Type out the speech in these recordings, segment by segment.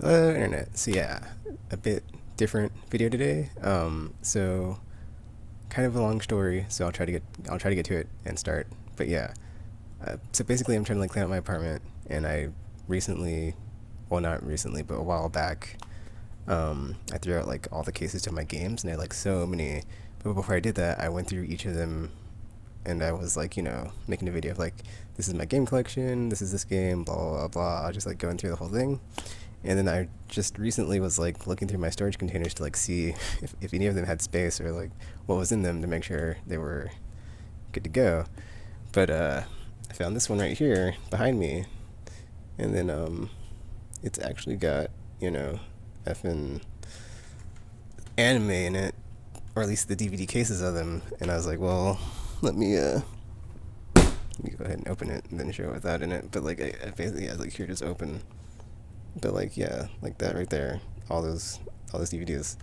Hello, internet. So yeah, a bit different video today. So kind of a long story. So I'll try to get to it and start. But yeah, so basically, I'm trying to like clean out my apartment, and I recently, well, not recently, but a while back, I threw out like all the cases to my games, and I had like so many. But before I did that, I went through each of them, and I was like, making a video of like, this is my game collection, this is this game, blah blah blah blah. Just like going through the whole thing. And then I just recently was like looking through my storage containers to like see if any of them had space or like what was in them to make sure they were good to go. But I found this one right here behind me, and then it's actually got effing anime in it, or at least the DVD cases of them. And I was like, well, let me go ahead and open it and then show it without in it. But like I basically had like here just open. But like yeah, like that right there, all those DVDs,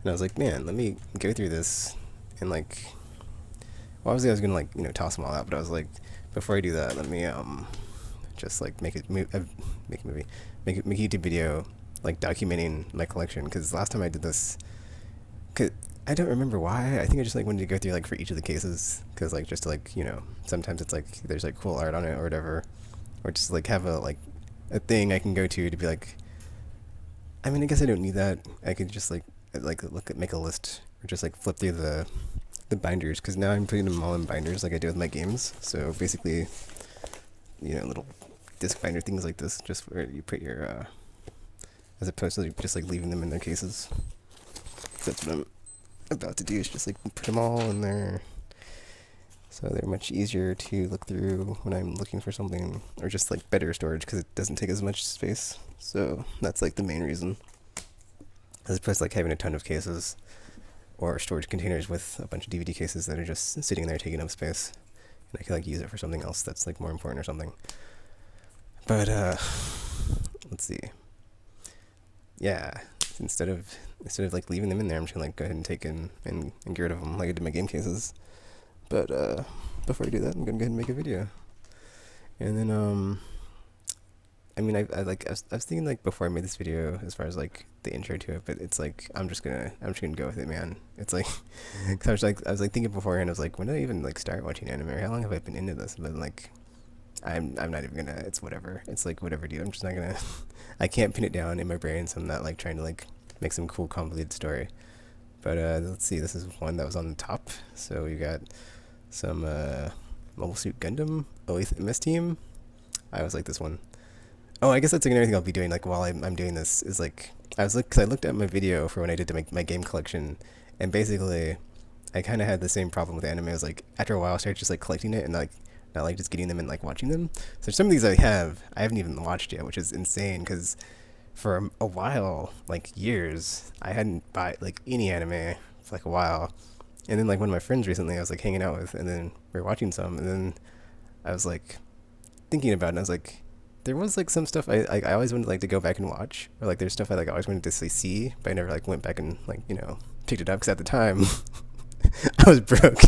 and I was like, man, let me go through this, and like, well, obviously I was gonna like toss them all out, but I was like, before I do that, let me just like make a movie, make a YouTube video like documenting my collection, because last time I did this, cause I don't remember why. I think I just like wanted to go through like for each of the cases, because like just to, like sometimes it's like there's like cool art on it or whatever, or just like have a thing I can go to be like, I mean, I guess I don't need that. I could just like look at make a list or just like flip through the binders, because now I'm putting them all in binders like I do with my games. So basically, little disc binder things like this, just where you put your as opposed to just like leaving them in their cases. So that's what I'm about to do, is just like put them all in there, so they're much easier to look through when I'm looking for something, or just like better storage because it doesn't take as much space. So that's like the main reason, as opposed to like having a ton of cases or storage containers with a bunch of DVD cases that are just sitting there taking up space, and I could like use it for something else that's like more important or something. But let's see. Yeah, instead of like leaving them in there, I'm just gonna like go ahead and take in and get rid of them like I did my game cases. But before I do that, I'm gonna go ahead and make a video. And then I mean, I was thinking like before I made this video as far as like the intro to it, but it's like I'm just gonna go with it, man. It's like, cause I was like thinking beforehand. I was like, when did I even like start watching anime? Or how long have I been into this? But like, I'm not even gonna. It's whatever. It's like whatever, dude. I'm just not gonna. I can't pin it down in my brain, so I'm not like trying to like make some cool convoluted story. But let's see. This is one that was on the top. So we got some Mobile Suit Gundam 08th MS Team. I always like this one. Oh, I guess that's like another thing I'll be doing like while I'm doing this is like cause I looked at my video for when I did to make my game collection, and basically I kind of had the same problem with anime. I was like, after a while I started just like collecting it and like not like just getting them and like watching them. So some of these I haven't even watched yet, which is insane because for a while, like years, I hadn't bought like any anime for like a while. And then like one of my friends recently I was like hanging out with, and then we were watching some, and then I was like thinking about it, and I was like, there was like some stuff I always wanted like to go back and watch, or like there's stuff I like always wanted to see, but I never like went back and like picked it up, because at the time I was broke,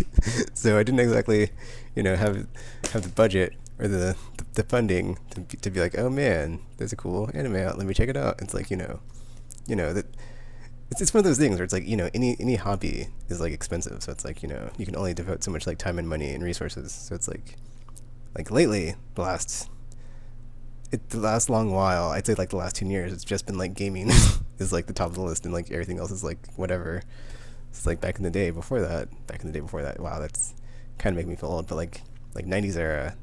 so I didn't exactly have the budget or the funding to be like, oh man, there's a cool anime out, let me check it out. It's like that it's one of those things where it's like any hobby is like expensive, so it's like you can only devote so much like time and money and resources. So it's like lately the last long while, I'd say like the last 2 years, it's just been like gaming is like the top of the list, and like everything else is like whatever. It's like back in the day before that. Wow, that's kind of making me feel old. But like 90s era,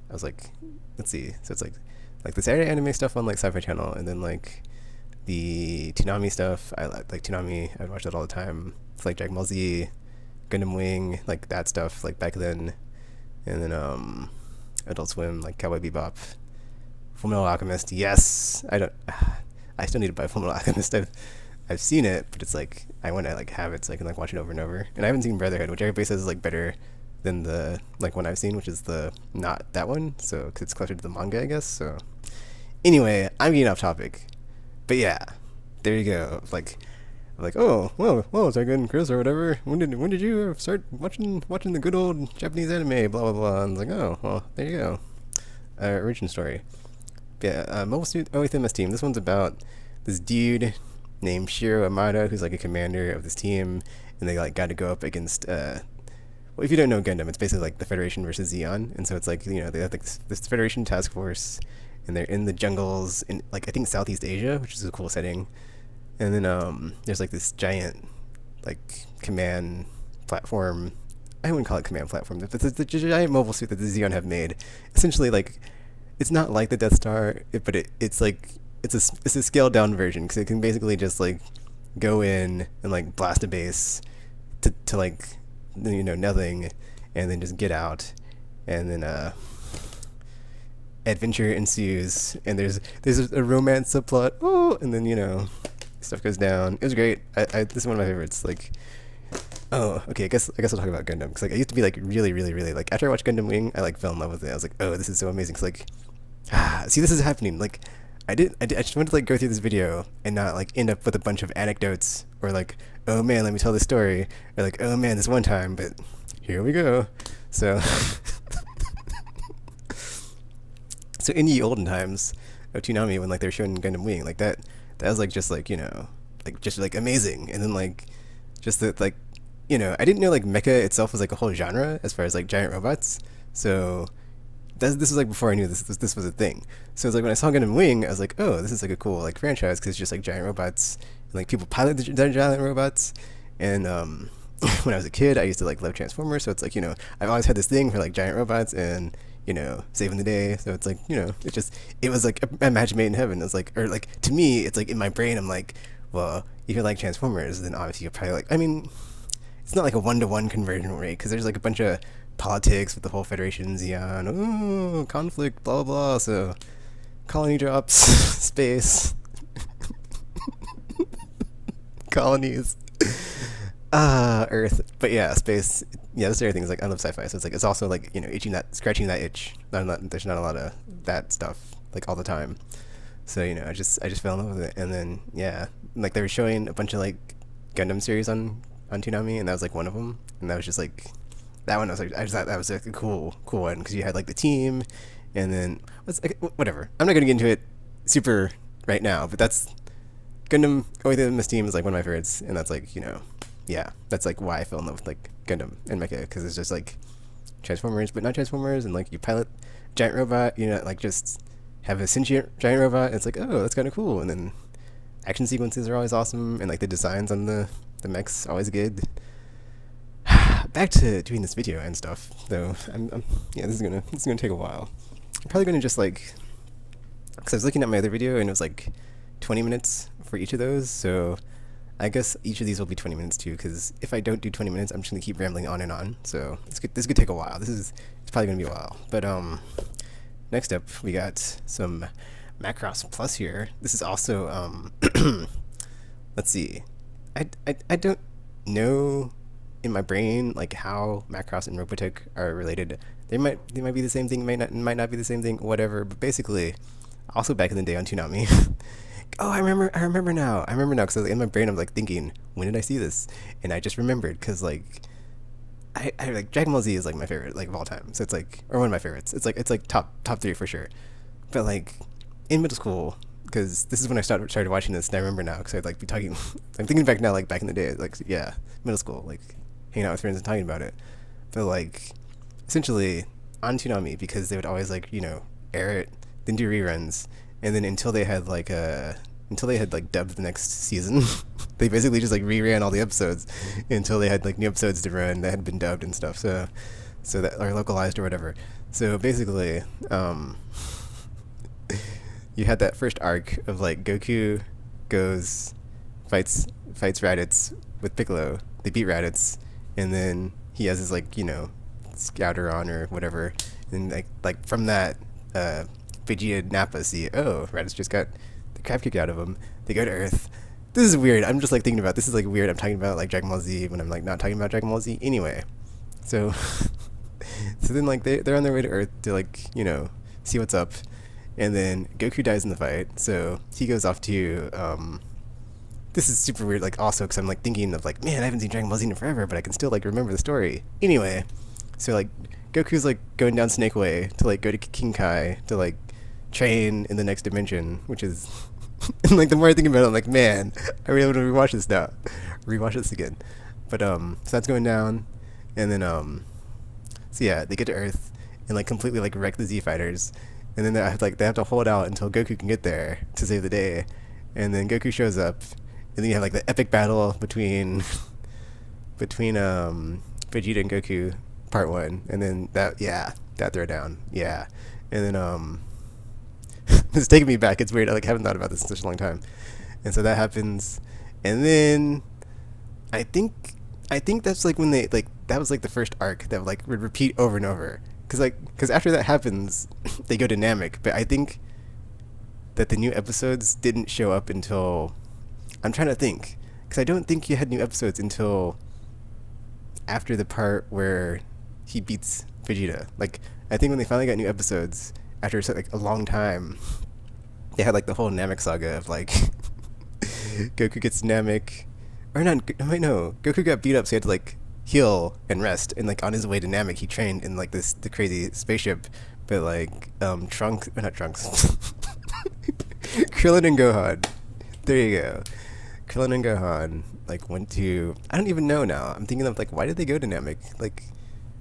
I was like, let's see. So it's like the Saturday anime stuff on like Sci-Fi Channel, and then like the Toonami stuff. I like Toonami. I'd watch that all the time. It's like Dragon Ball Z, Gundam Wing, like that stuff. Like back then, and then Adult Swim, like Cowboy Bebop, Fullmetal Alchemist. Yes, I don't. I still need to buy Fullmetal Alchemist. I've seen it, but it's like I want to like have it so I can like watch it over and over. And I haven't seen Brotherhood, which everybody says is like better than the like one I've seen, which is the not that one. So because it's closer to the manga, I guess. So anyway, I'm getting off topic, but yeah, there you go. Like oh well, it's and Chris or whatever. When did you start watching the good old Japanese anime? Blah blah blah. And it's like, oh well, there you go. Origin story. Yeah, Mobile Suit 08th MS Team. This one's about this dude named Shiro Amada, who's like a commander of this team, and they like got to go up against well, if you don't know Gundam, it's basically like the Federation versus Zeon, and so it's like, you know, they have like this Federation task force, and they're in the jungles in like I think Southeast Asia, which is a cool setting. And then there's like this giant like command platform. I wouldn't call it command platform, but the giant mobile suit that the Zeon have made. Essentially, like it's not like the Death Star, but it's like it's a scaled down version because it can basically just like go in and like blast a base to like, you know, nothing, and then just get out, and then adventure ensues, and there's a romance subplot. Oh, and then, you know, stuff goes down. It was great. This is one of my favorites. Like, oh, okay. I guess I'll talk about Gundam because like I used to be like really like after I watched Gundam Wing, I like fell in love with it. I was like, oh, this is so amazing. Cause like, see, this is happening. Like, I just wanted to like go through this video and not like end up with a bunch of anecdotes or like, oh man, let me tell the story, or like, oh man, this one time. But here we go. So, so in the olden times of Toonami, when like they were showing Gundam Wing, like that was like just like, you know, like just like amazing. And then like just the like, you know, I didn't know like mecha itself was like a whole genre as far as like giant robots. So this was like before I knew this was a thing. So it's like when I saw Gundam Wing, I was like, oh, this is like a cool like franchise because it's just like giant robots and like people pilot the giant robots. And when I was a kid, I used to like love Transformers. So it's like, you know, I've always had this thing for like giant robots and, you know, saving the day. So it's like, you know, it was like a match made in heaven. It's like, or like to me, it's like in my brain, I'm like, well, if you like Transformers, then obviously you're probably like, I mean, it's not like a 1-to-1 conversion rate because there's like a bunch of politics with the whole Federation, Zeon, ooh, conflict, blah, blah, blah. So colony drops, space, colonies, Earth. But yeah, space. Yeah, this everything is like, I love sci-fi. So it's like, it's also like, you know, scratching that itch. There's not a lot of that stuff like all the time. So, you know, I just fell in love with it. And then, yeah, like they were showing a bunch of like Gundam series on Toonami, and that was like one of them. And that was just like, that one, I was like, I just thought that was like a cool one because you had like the team, and then whatever. I'm not gonna get into it super right now, but that's Gundam. Oithemus Team is like one of my favorites, and that's like, you know, yeah, that's like why I fell in love with like Gundam and mecha because it's just like Transformers, but not Transformers, and like you pilot giant robot, you know, like just have a sentient giant robot. It's like, oh, that's kind of cool, and then action sequences are always awesome, and like the designs on the mechs always good. Back to doing this video and stuff, though. Yeah, this is gonna take a while. I'm probably gonna just like, because I was looking at my other video and it was like 20 minutes for each of those, so I guess each of these will be 20 minutes too. Because if I don't do 20 minutes, I'm just gonna keep rambling on and on. So this could take a while. It's probably gonna be a while. But next up we got some Macross Plus here. This is also let's see. I don't know in my brain like how Macross and Robotech are related. They might be the same thing, might not be the same thing, whatever. But basically, also back in the day on Toonami. Oh, I remember now because in my brain I'm like thinking, when did I see this? And I just remembered because like I like Dragon Ball Z is like my favorite like of all time. So it's like, or one of my favorites. It's like top 3 for sure. But like in middle school, because this is when I started watching this, and I remember now because I'd like be talking. I'm thinking back now, like back in the day, like yeah, middle school, like hanging out with friends and talking about it. But like essentially on Toonami, because they would always like, you know, air it, then do reruns, and then until they had like dubbed the next season, they basically just like reran all the episodes until they had like new episodes to run that had been dubbed and stuff. So that are localized or whatever. So basically, you had that first arc of like Goku fights Raditz with Piccolo. They beat Raditz, and then he has his like, you know, scouter on or whatever, and like from that, Vegeta and Nappa see, oh, Raditz just got the crap kicked out of him. They go to Earth. This is weird. I'm just like thinking about this is like weird. I'm talking about like Dragon Ball Z when I'm like not talking about Dragon Ball Z anyway. So so then like they're on their way to Earth to like, you know, see what's up, and then Goku dies in the fight. So he goes off to this is super weird, like also because I'm like thinking of like, man, I haven't seen Dragon Ball Z in forever, but I can still like remember the story. Anyway, so like Goku's like going down Snake Way to like go to King Kai to like train in the next dimension, which is And like the more I think about it, I'm like, man, I really want to rewatch this now, rewatch this again. But so that's going down, and then so yeah, they get to Earth and like completely like wreck the Z fighters, and then they have to hold out until Goku can get there to save the day, and then Goku shows up, and then you have like the epic battle between Vegeta and Goku, part one, and then that throwdown, yeah, and then it's taking me back. It's weird. I like haven't thought about this in such a long time, and so that happens, and then I think that's like when they like that was like the first arc that like would repeat over and over, because after that happens, they go dynamic, but I think that the new episodes didn't show up until I'm trying to think, because I don't think you had new episodes until after the part where he beats Vegeta. Like I think when they finally got new episodes after like a long time, they had like the whole Namek saga of like Goku gets Namek, or not? Wait, no, Goku got beat up, so he had to like heal and rest, and like on his way to Namek, he trained in like the crazy spaceship, but like Trunks, or not Trunks, Krillin and Gohan. There you go. Krillin and Gohan like went to, I don't even know now. I'm thinking of like, why did they go to Namek? Like,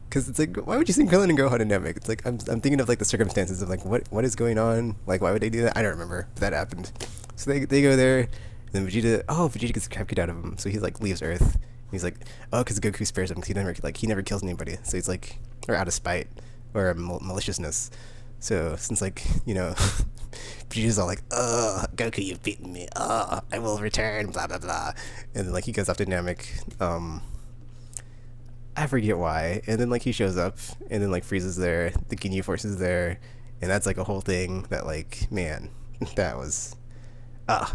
because it's like, why would you send Krillin and Gohan to Namek? It's like I'm thinking of like the circumstances of like what is going on? Like, why would they do that? I don't remember, but that happened. So they go there, and then Vegeta gets the crap kicked out of him, so he like leaves Earth. And he's like, oh, because Goku spares him, because he never kills anybody. So he's like, or out of spite or maliciousness. So since like Vegeta's all like, oh, Goku, you've beaten me. Oh, I will return. Blah blah blah. And then like he goes off to Namek. I forget why. And then like he shows up, and then like Frieza's there, the Ginyu Force is there, and that's like a whole thing that like, man, that was.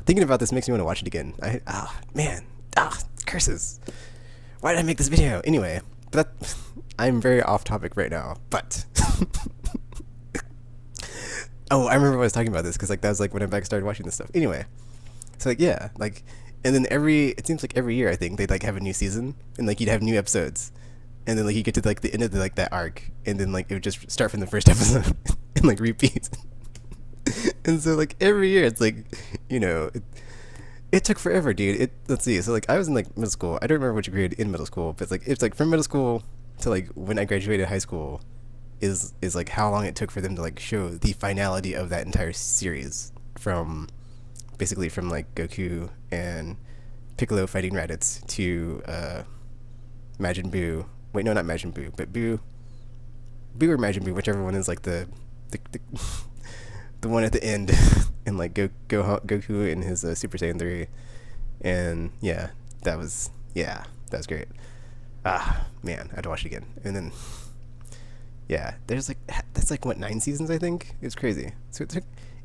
Thinking about this makes me want to watch it again. Curses. Why did I make this video? Anyway, but I'm very off topic right now, but. Oh, I remember when I was talking about this, because like that was like when I back started watching this stuff. Anyway, so like yeah, like, and then it seems like every year I think they'd like have a new season, and like you'd have new episodes, and then like you get to like the end of like that arc, and then like it would just start from the first episode and like repeat. And so like every year it's like, it took forever, dude. Let's see. So like I was in like middle school. I don't remember which grade in middle school, but it's like from middle school to like when I graduated high school is like how long it took for them to like show the finality of that entire series, from basically from like Goku and Piccolo fighting Raditz to Majin Buu. Wait, no, not Majin Buu, but Buu or Majin Buu, whichever one is like the the one at the end, and like Goku in his Super Saiyan 3, and yeah, that was great. Man, I had to watch it again, and then that's like what, 9 seasons I think. It's crazy. So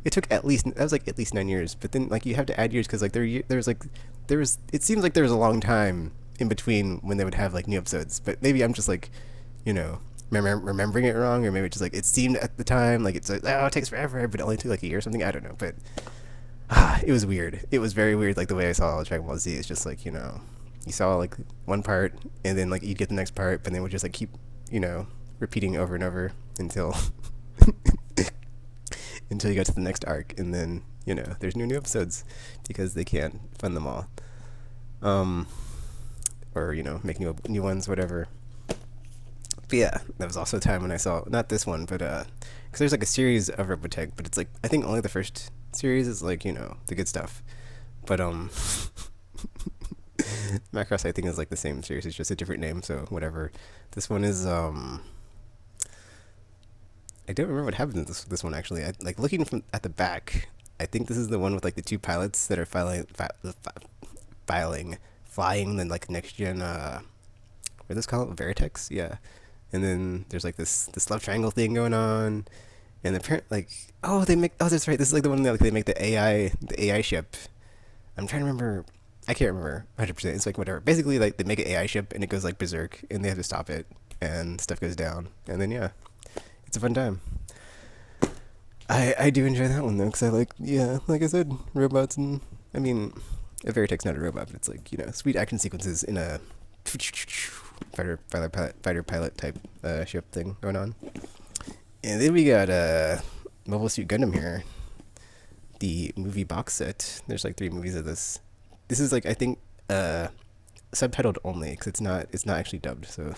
it took at least 9 years, but then like you have to add years, because like it seems like there was a long time in between when they would have like new episodes, but maybe I'm just like remembering it wrong, or maybe just like it seemed at the time like it's like, oh, it takes forever, but it only took like a year or something. I don't know, but it was weird. It was very weird, like the way I saw Dragon Ball Z. It's just like, you saw like one part, and then like you'd get the next part, but then it would just like keep repeating over and over until until you go to the next arc, and then there's new episodes because they can't fund them all, or make new ones, whatever. But yeah, that was also a time when I saw, not this one, but because there's like a series of Robotech, but it's like I think only the first series is like the good stuff, but Macross I think is like the same series, it's just a different name, so whatever. This one is I don't remember what happened in this one actually. Like looking at the back, I think this is the one with like the 2 pilots that are flying the like next gen what are those called, Veritex, yeah. And then there's like this love triangle thing going on, and the parent like, that's right, this is like the one that like they make the AI ship. I'm trying to remember. I can't remember 100%. It's like whatever. Basically, like they make an AI ship and it goes like berserk, and they have to stop it, and stuff goes down, and then yeah, it's a fun time. I do enjoy that one though, because I like, like I said, robots, and I mean, a Veritech's not a robot, but it's like sweet action sequences in a fighter pilot type ship thing going on. And then we got Mobile Suit Gundam here. the movie box set. There's like 3 movies of this. This is like I think subtitled only because it's not actually dubbed. So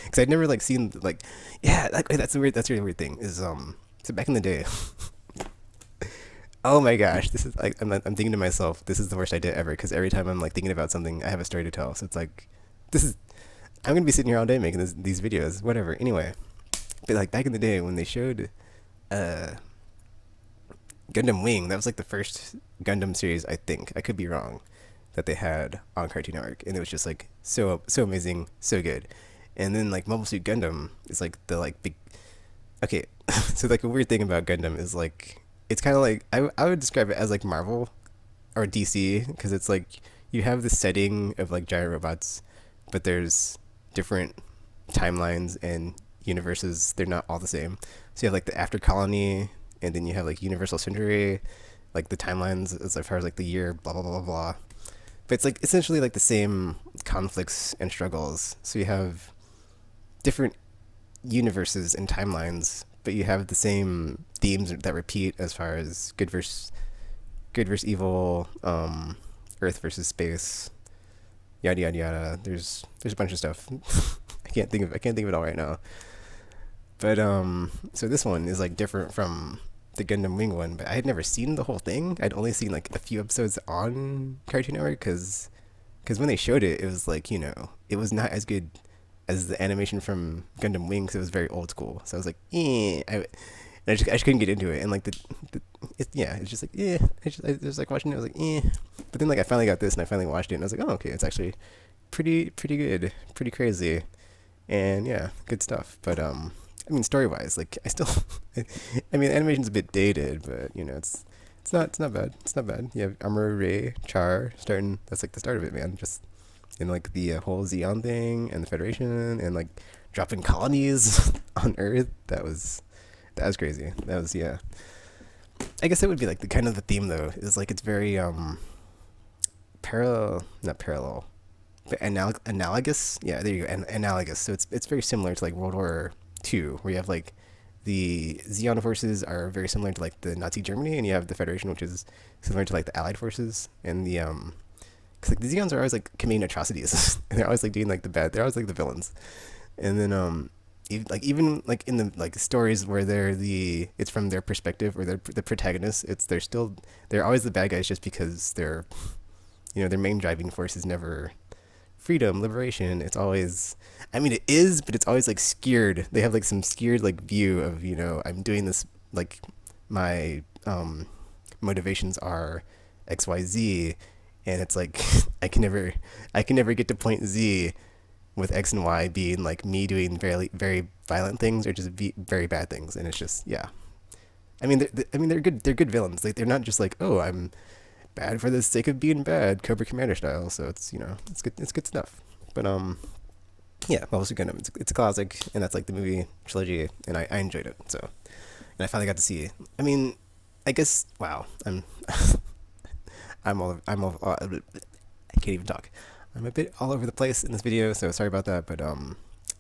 because I'd never like seen like yeah that's a weird that's a really weird thing is so back in the day. Oh my gosh, this is like I'm thinking to myself, this is the worst idea ever because every time I'm like thinking about something, I have a story to tell. So it's like, this is I'm gonna be sitting here all day making these videos, whatever. Anyway, but like back in the day when they showed uh Gundam Wing, that was like the first Gundam series I think I could be wrong that they had on Cartoon Network, and it was just like so amazing, so good. And then like Mobile Suit Gundam is like the like big okay, so like a weird thing about Gundam is like it's kind of like I would describe it as like Marvel or DC because it's like you have the setting of like giant robots, but there's different timelines and universes. They're not all the same. So you have like the After Colony, and then you have like Universal Century, like the timelines as far as like the year, blah blah blah blah blah. But it's like essentially like the same conflicts and struggles. So you have different universes and timelines, but you have the same themes that repeat as far as good versus evil, Earth versus space, yada yada yada. There's a bunch of stuff. I can't think of it all right now. But so this one is like different from the Gundam Wing one, but I had never seen the whole thing. I'd only seen like a few episodes on Cartoon Network because when they showed it, it was like it was not as good as the animation from Gundam Wing because it was very old school. So I was like, I just couldn't get into it, and like it's just like I just like watching it. I was like, but then like I finally got this and I finally watched it and I was like, oh okay, it's actually pretty good, pretty crazy, and yeah, good stuff. But I mean story wise, like I still, I mean animation's a bit dated, but it's not bad. It's not bad. You have Armor Ray Char starting. That's like the start of it, man. Just in like the whole Xeon thing and the Federation and like dropping colonies on Earth. That was crazy. That was yeah. I guess that would be like the kind of the theme though. Is like it's very parallel, not parallel, but analogous. Yeah, there you go. Analogous. So it's very similar to like World War II, where you have like the Xeon forces are very similar to like the Nazi Germany, and you have the Federation, which is similar to like the Allied forces, and the because like the Xeons are always like committing atrocities, and they're always like doing like the bad. They're always like the villains, and then even like in the like stories where it's from their perspective or they're the protagonists, they're always the bad guys just because their main driving force is never freedom, liberation. It's always, I mean, it is, but it's always like scared. They have like some scared like view of I'm doing this like my motivations are XYZ, and it's like I can never get to point Z with X and Y being like me doing very very violent things or just very bad things, and it's just yeah. They're good villains. Like they're not just like, oh, I'm bad for the sake of being bad, Cobra Commander style. So it's good stuff. But yeah, Mobile Suit Gundam. It's a classic, and that's like the movie trilogy, and I enjoyed it. So and I finally got to see. I mean, I guess wow, I can't even talk. I'm a bit all over the place in this video, so sorry about that. But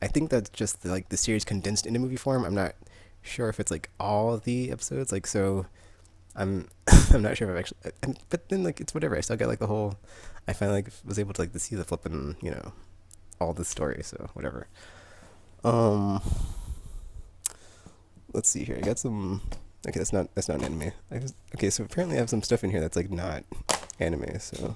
I think that's just like the series condensed into movie form. I'm not sure if it's like all of the episodes. Like so, I'm I'm not sure if I've actually. But then like it's whatever. I still got like the whole. I finally like was able to like to see the flipping all the story. So whatever. Um, let's see here. I got some. Okay, that's not an anime. Okay, so apparently I have some stuff in here that's like not anime. So.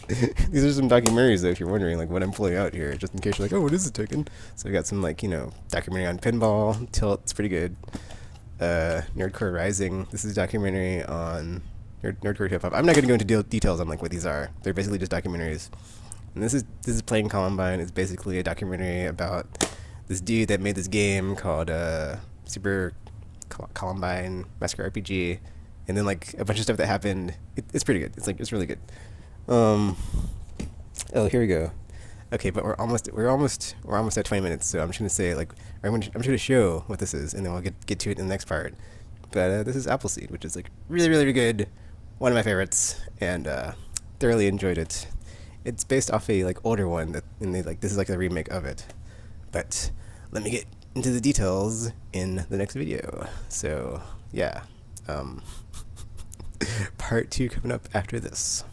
These are some documentaries though, if you're wondering like what I'm pulling out here, just in case you're like, oh, what is it taken? So I got some like documentary on pinball. Tilt, it's pretty good. Nerdcore Rising. This is a documentary on nerdcore hip hop. I'm not gonna go into details on like what these are. They're basically just documentaries. And this is Playing Columbine. It's basically a documentary about this dude that made this game called Super Columbine Massacre RPG, and then like a bunch of stuff that happened. It's pretty good. It's really good. Oh, here we go. Okay, but we're almost at 20 minutes, so I'm just gonna say like I'm just gonna show what this is, and then we'll get to it in the next part. But this is Appleseed, which is like really really good, one of my favorites, and thoroughly enjoyed it. It's based off a like older one this is like a remake of it. But let me get into the details in the next video. So yeah, part 2 coming up after this.